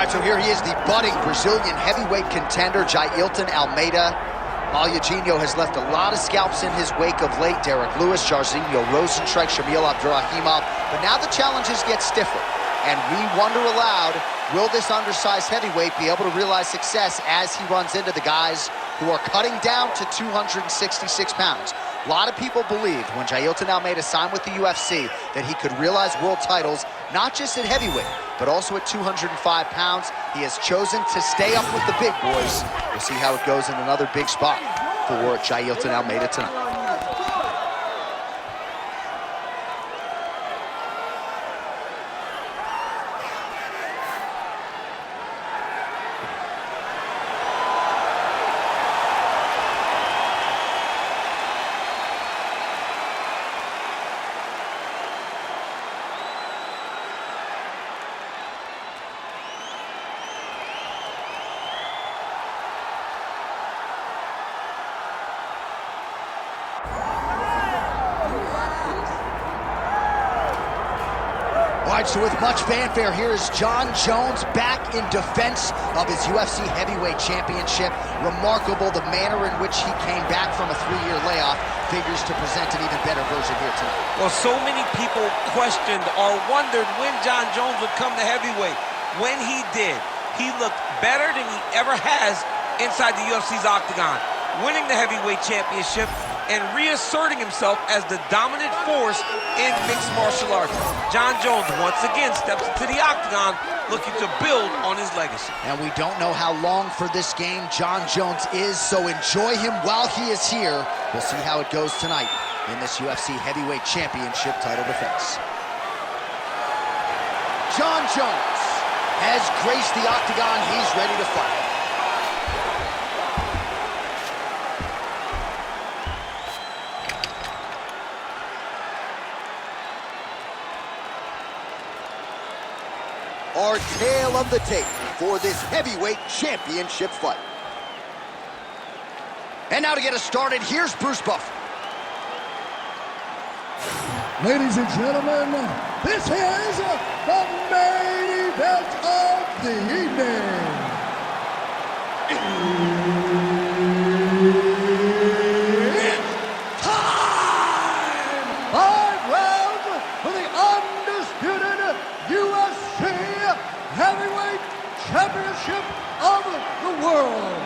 All right, so here he is, the budding Brazilian heavyweight contender, Jailton Almeida. Malhadinho has left a lot of scalps in his wake of late. Derek Lewis, Jairzinho Rozenstruik, Shamil Abdurrahimov. But now the challenges get stiffer. And we wonder aloud, will this undersized heavyweight be able to realize success as he runs into the guys who are cutting down to 266 pounds? A lot of people believed when Jailton Almeida signed with the UFC that he could realize world titles, not just at heavyweight, but also at 205 pounds. He has chosen to stay up with the big boys. We'll see how it goes in another big spot for Jailton Almeida tonight. All right, so with much fanfare, here is Jon Jones back in defense of his UFC heavyweight championship. Remarkable the manner in which he came back from a 3-year layoff. Figures to present an even better version here tonight. Well, so many people questioned or wondered when Jon Jones would come to heavyweight. When he did, he looked better than he ever has inside the UFC's octagon, winning the heavyweight championship and reasserting himself as the dominant force in mixed martial arts. Jon Jones once again steps into the octagon looking to build on his legacy. And we don't know how long for this game Jon Jones is, so enjoy him while he is here. We'll see how it goes tonight in this UFC heavyweight championship title defense. Jon Jones has graced the octagon. He's ready to fight. Our tale of the tape for this heavyweight championship fight. And now to get us started, here's Bruce Buffer. Ladies and gentlemen, this is the main event of the evening. It's time! 5 rounds for the undisputed UFC Heavyweight Championship of the world.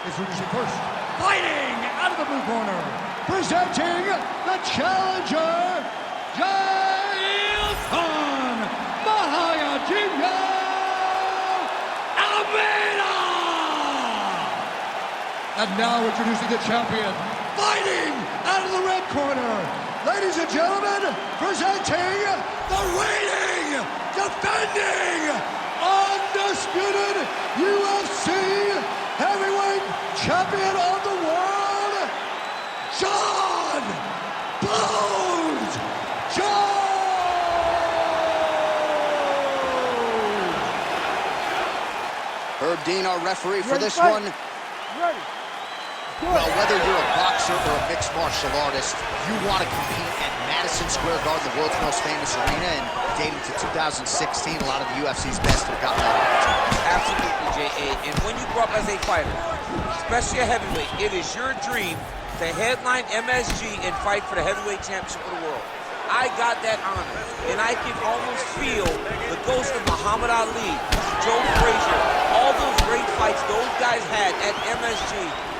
Introducing first, fighting out of the blue corner, presenting the challenger, Jailton Almeida! And now introducing the champion, fighting out of the red corner, ladies and gentlemen, presenting the reigning, defending, undisputed UFC heavyweight champion of the world, Jon Bones Jones! Herb Dean, our referee for this one. Ready. Well, whether you're a boxer or a mixed martial artist, you want to compete at Madison Square Garden, the world's most famous arena, and dating to 2016, a lot of the UFC's best have gotten that opportunity. Absolutely, J.A. And when you grow up as a fighter, especially a heavyweight, it is your dream to headline MSG and fight for the heavyweight championship of the world. I got that honor, and I can almost feel the ghost of Muhammad Ali, Joe Frazier, all those great fights those guys had at MSG.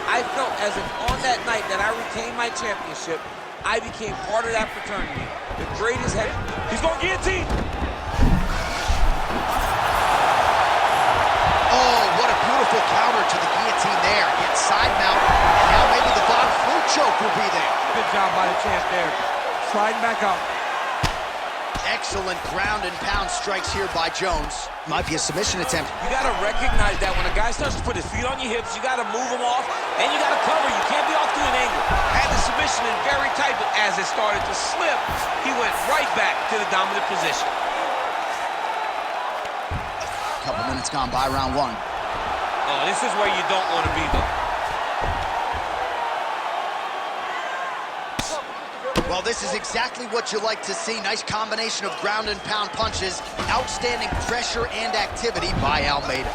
I felt as if on that night that I retained my championship, I became part of that fraternity. The greatest head. He's going guillotine. Oh, what a beautiful counter to the guillotine there. Gets side mount. Now maybe the bottom flute choke will be there. Good job by the champ there. Sliding back out. Excellent ground and pound strikes here by Jones. Might be a submission attempt. You got to recognize that when a guy starts to put his feet on your hips, you got to move him off, and you got to cover. You can't be off to an angle. Had the submission in very tight, but as it started to slip, he went right back to the dominant position. A couple minutes gone by round one. Oh, this is where you don't want to be, though. Well, this is exactly what you like to see. Nice combination of ground and pound punches. Outstanding pressure and activity by Almeida.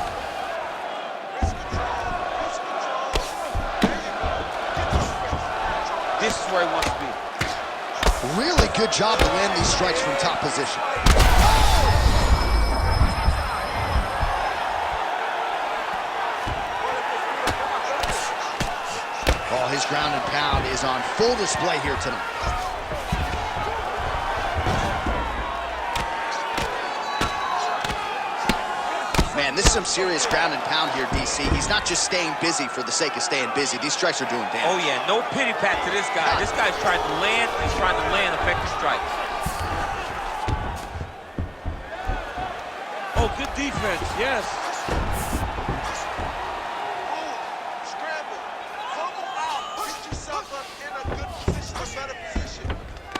This is where he wants to be. Really good job to land these strikes from top position. Oh, his ground and pound is on full display here tonight. Man, this is some serious ground and pound here, DC. He's not just staying busy for the sake of staying busy. These strikes are doing damage. Oh, yeah, no pity pat to this guy. This guy's trying to land, he's trying to land effective strikes. Oh, good defense, yes.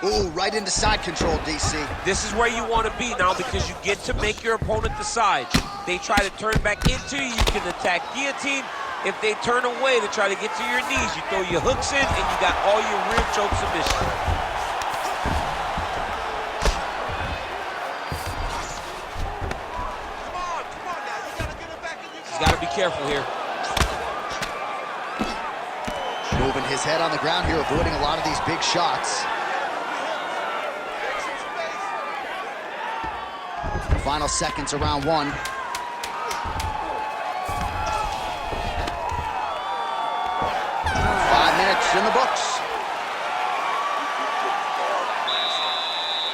Ooh, right into side control, DC. This is where you want to be now because you get to make your opponent decide. They try to turn back into you, you can attack guillotine. If they turn away to try to get to your knees, you throw your hooks in and you got all your rear choke submission. Come on now, you gotta get it back in your. He's got to be careful here. Moving his head on the ground here, avoiding a lot of these big shots. Final seconds of round one. 5 minutes in the books.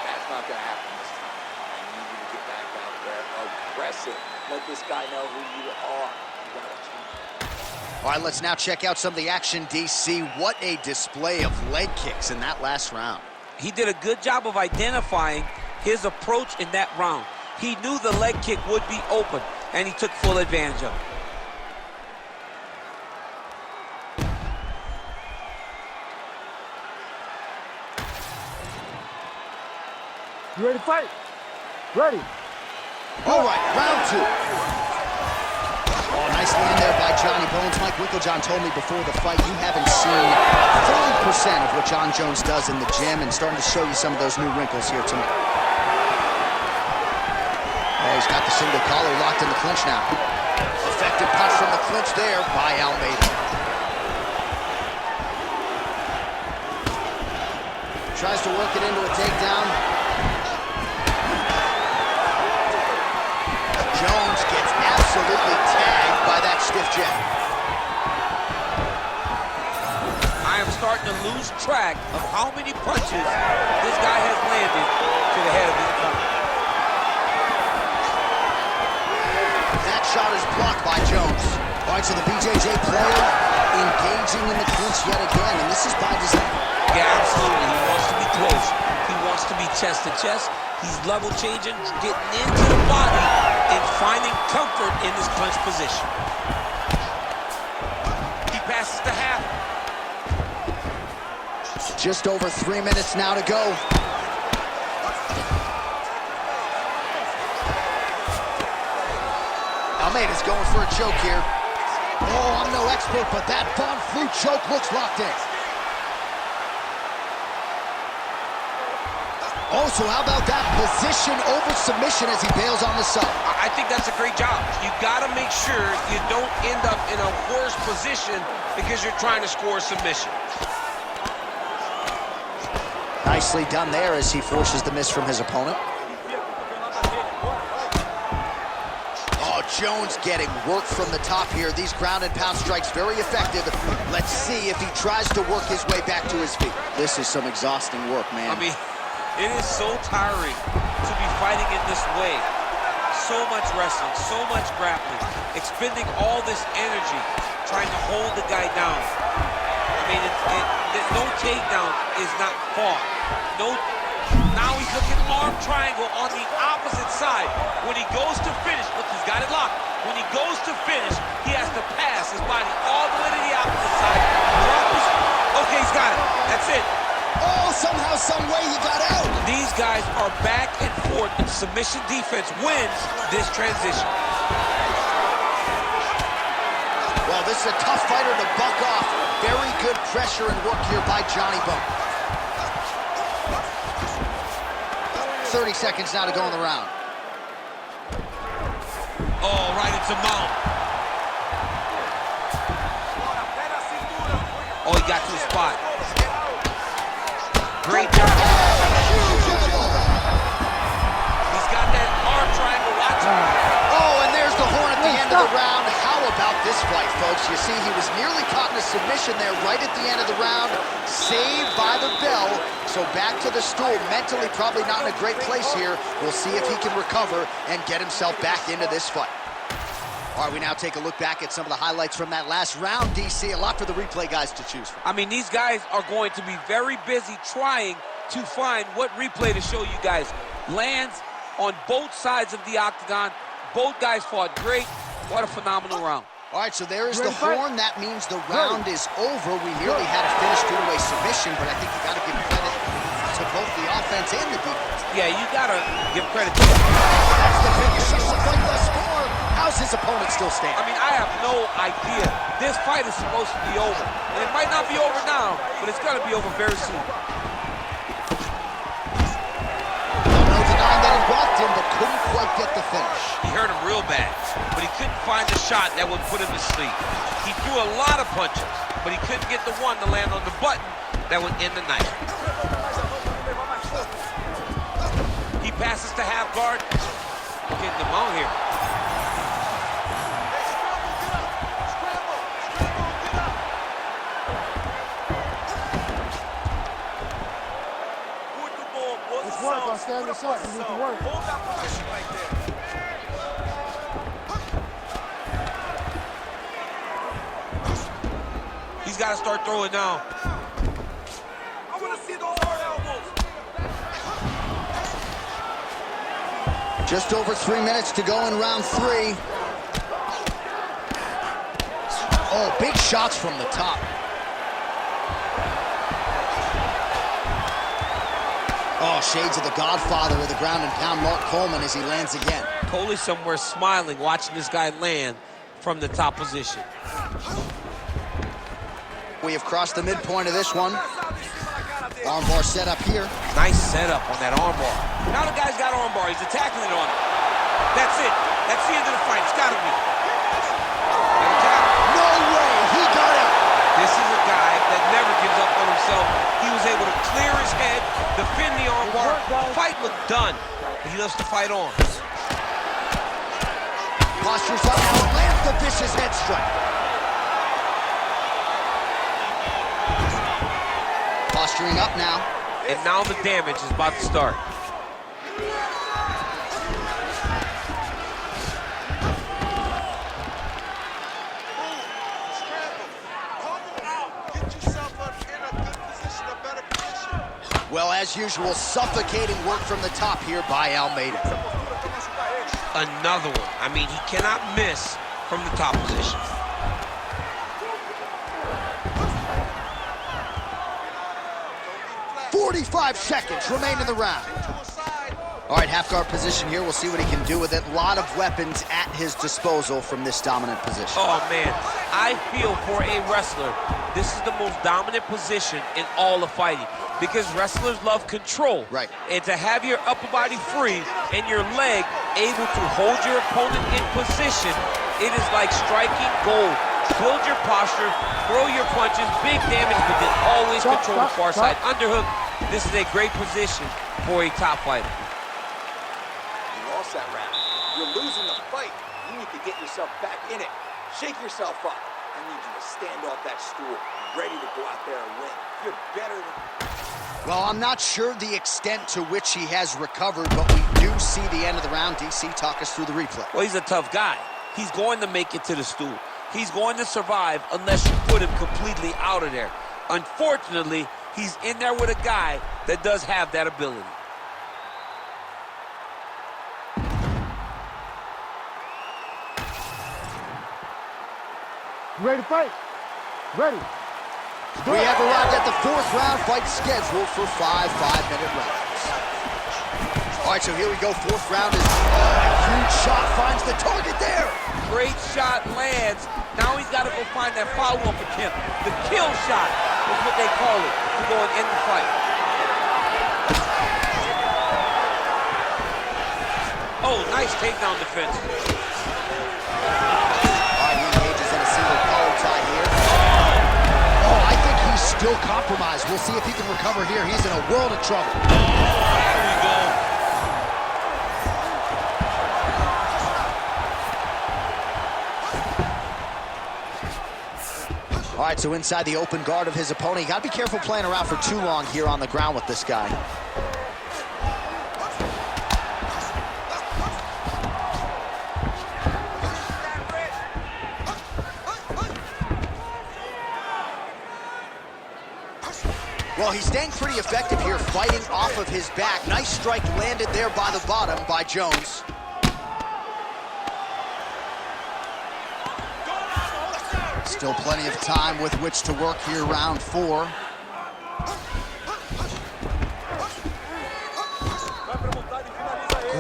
That's not gonna happen this time. I need you to get back out there aggressive. Let this guy know who you are. You gotta change. All right, let's now check out some of the action, DC. What a display of leg kicks in that last round. He did a good job of identifying his approach in that round. He knew the leg kick would be open, and he took full advantage of it. You ready to fight? Ready. All right, round two. Oh, nice land there by Johnny Bones. Mike Wicklejohn told me before the fight you haven't seen 30% of what John Jones does in the gym, and starting to show you some of those new wrinkles here tonight. Oh, he's got the single collar locked in the clinch now. Effective punch from the clinch there by Almeida. Tries to work it into a takedown. Jones gets absolutely tagged by that stiff jab. I am starting to lose track of how many punches this guy has landed to the head of his opponent. That shot is blocked by Jones. All right, so the BJJ player engaging in the clinch yet again, and this is by design. Yeah, absolutely. He wants to be close. He wants to be chest to chest. He's level changing, getting into the body, and finding comfort in this clinch position. He passes to half. Just over 3 minutes now to go. Almeida's going for a choke here. Oh, I'm no expert, but that Von Flue choke looks locked in. Oh, so how about that position over submission as he bails on the sub? I think that's a great job. You got to make sure you don't end up in a worse position because you're trying to score a submission. Nicely done there as he forces the miss from his opponent. Oh, Jones getting work from the top here. These ground and pound strikes very effective. Let's see if he tries to work his way back to his feet. This is some exhausting work, man. I mean, it is so tiring to be fighting in this way. So much wrestling, so much grappling, expending all this energy, trying to hold the guy down. I mean, no takedown is not far. Now he's looking arm triangle on the opposite side. When he goes to finish, look, he's got it locked. When he goes to finish, he has to pass his body all the way to the opposite side. Okay, he's got it. That's it. Oh, somehow, some way he got out. These guys are back and forth, and submission defense wins this transition. Well, this is a tough fighter to buck off. Very good pressure and work here by Johnny Bones. 30 seconds now to go in the round. Oh, right into mount. Oh, he got to the spot. Great job. He's got that arm triangle. Watch him. Oh, and there's the horn at the end of the round. How about this fight, folks? You see, he was nearly caught in a submission there right at the end of the round. Saved by the bell. So back to the stool. Mentally probably not in a great place here. We'll see if he can recover and get himself back into this fight. All right, we now take a look back at some of the highlights from that last round, DC. A lot for the replay guys to choose from. I mean, these guys are going to be very busy trying to find what replay to show you guys. Lands on both sides of the octagon. Both guys fought great. What a phenomenal round. All right, so there is the horn. That means the round is over. We nearly had a finished two-way submission, but I think you got to give credit to both the offense and the defense. Yeah, you got to give credit to them. That's the biggest shot of the fight thus far. How's his opponent still standing? I mean, I have no idea. This fight is supposed to be over. And it might not be over now, but it's going to be over very soon. No denying that he walked in, but couldn't quite get the finish. He hurt him real bad, but he couldn't find the shot that would put him to sleep. He threw a lot of punches, but he couldn't get the one to land on the button that would end the night. He passes to half guard. Getting him on here. It's work on standing shot. You need to work. Hold that position right there. He's got to start throwing now. I want to see those hard elbows. Just over 3 minutes to go in round 3. Oh, big shots from the top. Oh, shades of the godfather of the ground and pound, Mark Coleman, as he lands again. Coley somewhere smiling, watching this guy land from the top position. We have crossed the midpoint of this one. Armbar set up here. Nice setup on that armbar. Now the guy's got armbar. He's attacking it on it. That's it. That's the end of the fight. It's got to be. No way. He got it. This is a guy that never gives up on himself. He was able to clear his head, defend the armbar. Fight looked done, but he loves to fight on. Postures up now. Lands the vicious head strike. Posturing up now. And now the damage is about to start. Well, as usual, suffocating work from the top here by Almeida. Another one. I mean, he cannot miss from the top position. .45 seconds remain in the round. All right, half guard position here. We'll see what he can do with it. A lot of weapons at his disposal from this dominant position. Oh, man. I feel for a wrestler, this is the most dominant position in all of fighting because wrestlers love control. Right. And to have your upper body free and your leg able to hold your opponent in position, it is like striking gold. Build your posture, throw your punches, big damage, but then always control the far side underhook. This is a great position for a top fighter. You lost that round. You're losing the fight. You need to get yourself back in it. Shake yourself up. I need you to stand off that stool, ready to go out there and win. You're better than... Well, I'm not sure the extent to which he has recovered, but we do see the end of the round. DC, talk us through the replay. Well, he's a tough guy. He's going to make it to the stool. He's going to survive unless you put him completely out of there. Unfortunately, he's in there with a guy that does have that ability. You ready to fight? Ready. We have arrived at the 4th round, fight scheduled for 5 5-minute rounds. All right, so here we go. 4th round is a huge shot, finds the target there. Great shot lands. Now he's got to go find that follow-up attempt. The kill shot is what they call it to go and end the fight. Oh, nice takedown defense. All right, he engages in a single collar tie here. Oh, I think he's still compromised. We'll see if he can recover here. He's in a world of trouble. There we go. All right, so inside the open guard of his opponent. You got to be careful playing around for too long here on the ground with this guy. Well, he's staying pretty effective here, fighting off of his back. Nice strike landed there by the bottom by Jones. Still plenty of time with which to work here, round 4.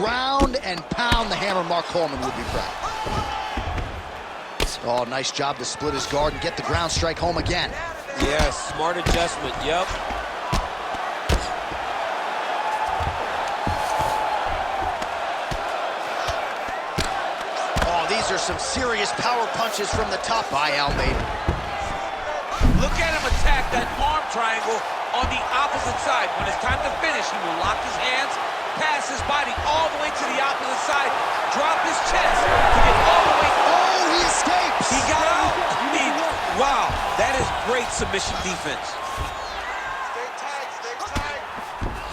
Ground and pound the hammer. Mark Coleman would be proud. Oh, nice job to split his guard and get the ground strike home again. Yeah, smart adjustment, yep. Oh, these are some serious power punches from the top by Almeida. Look at him attack that arm triangle on the opposite side. When it's time to finish, he will lock his hands, pass his body all the way to the opposite side, drop his chest to get all the way. Oh, he escapes! He got out. Wow, that is great submission defense. Stay tight, stay tight.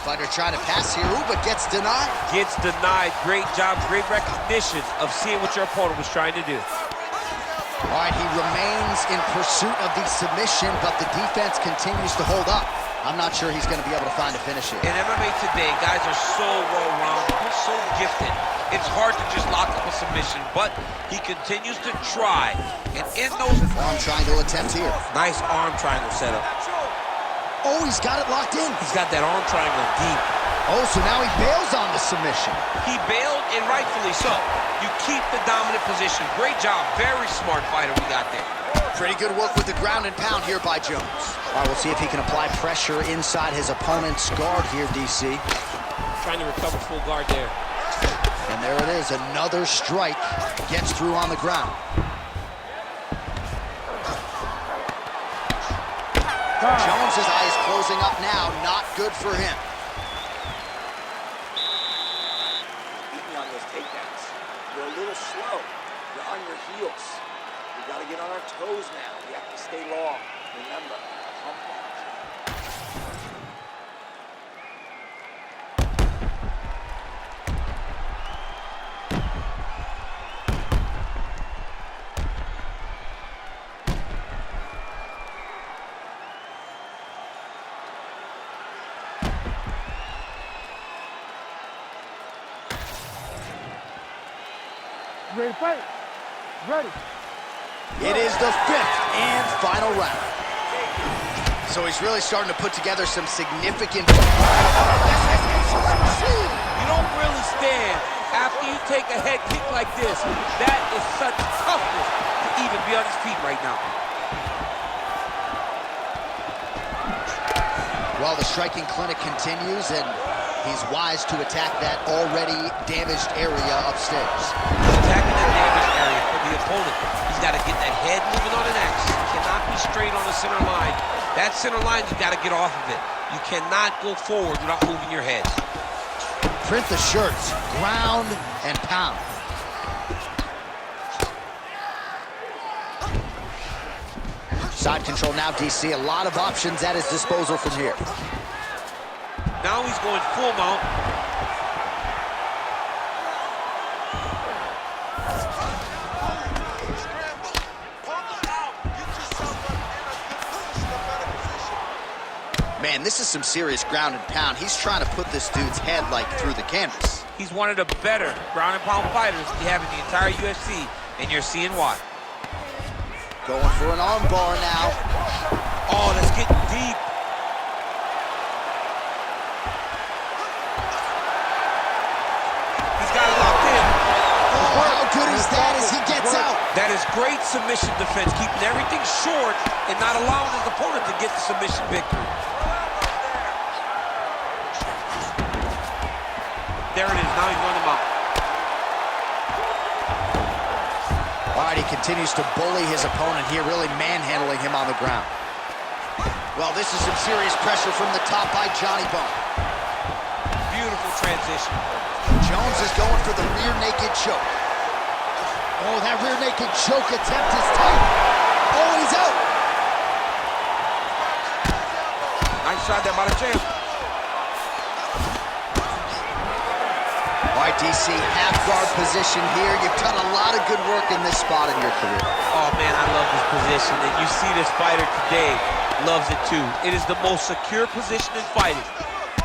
Fighter trying to pass here, ooh, but gets denied. Gets denied. Great job, great recognition of seeing what your opponent was trying to do. All right, he remains in pursuit of the submission, but the defense continues to hold up. I'm not sure he's going to be able to find a finish here. In MMA today, guys are so well-rounded, they're so gifted. It's hard to just lock up a submission, but he continues to try. And in those... Arm triangle attempt here. Nice arm triangle setup. Oh, he's got it locked in. He's got that arm triangle deep. Oh, so now he bails on the submission. He bailed, and rightfully so. You keep the dominant position. Great job. Very smart fighter we got there. Pretty good work with the ground and pound here by Jones. All right, we'll see if he can apply pressure inside his opponent's guard here, DC. Trying to recover full guard there. And there it is, another strike. Gets through on the ground. Jones's eye is closing up now. Not good for him. Beating on those takedowns. You're a little slow. You're on your heels. We got to get on our toes now. We have to stay long. Remember, pump that. Ready to fight? Ready. It is the 5th and final round. So he's really starting to put together some significant... You don't really stand after you take a head kick like this. That is such toughness to even be on his feet right now. Well, the striking clinic continues, and he's wise to attack that already damaged area upstairs. Attacking that damaged area for the opponent. He's got to get that head moving on an X. He cannot be straight on the center line. That center line, you got to get off of it. You cannot go forward without moving your head. Print the shirts, ground and pound. Side control now, DC. A lot of options at his disposal from here. Now he's going full mount. Man, this is some serious ground and pound. He's trying to put this dude's head like through the canvas. He's one of the better ground and pound fighters we have in the entire UFC, and you're seeing why. Going for an arm bar now. Oh, that's getting deep. He's got it locked in. Oh, how good is that as he gets out? That is great submission defense, keeping everything short and not allowing his opponent to get the submission victory. There it is, now he's on the mount. All right, he continues to bully his opponent here, really manhandling him on the ground. Well, this is some serious pressure from the top by Johnny Bone. Beautiful transition. Jones is going for the rear naked choke. Oh, that rear naked choke attempt is tight. Oh, he's out. Nice shot there by the champ. All right, DC, half guard position here. You've done a lot of good work in this spot in your career. Oh, man, I love this position, and you see this fighter today loves it too. It is the most secure position in fighting.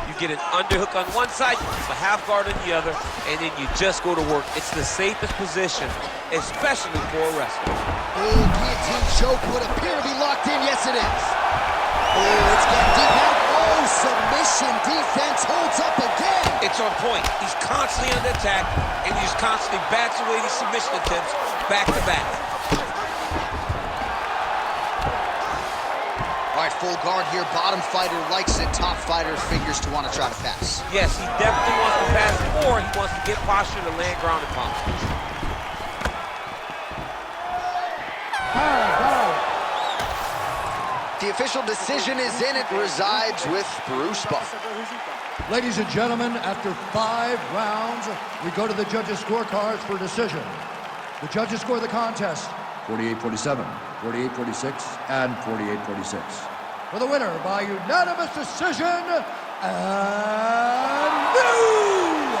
You get an underhook on one side, you keep a half guard on the other, and then you just go to work. It's the safest position, especially for a wrestler. Oh, guillotine choke would appear to be locked in. Yes, it is. Oh, it's getting deep out. Oh, submission defense holds up again. It's on point. He's constantly under attack, and he just constantly backs away these submission attempts back to back. All right, full guard here. Bottom fighter likes it. Top fighter figures to want to try to pass. Yes, he definitely wants to pass, or he wants to get posture to land ground and pound. The official decision is in. It resides with Bruce Buffer. Ladies and gentlemen, after 5 rounds, we go to the judges' scorecards for decision. The judges score the contest 48-47, 48-46, and 48-46. For the winner by unanimous decision, and new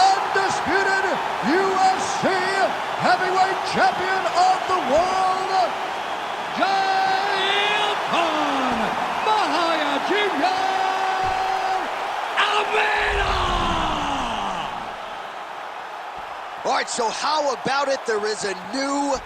undisputed UFC heavyweight champion of the world, Jailton Almeida! All right, so how about it? There is a new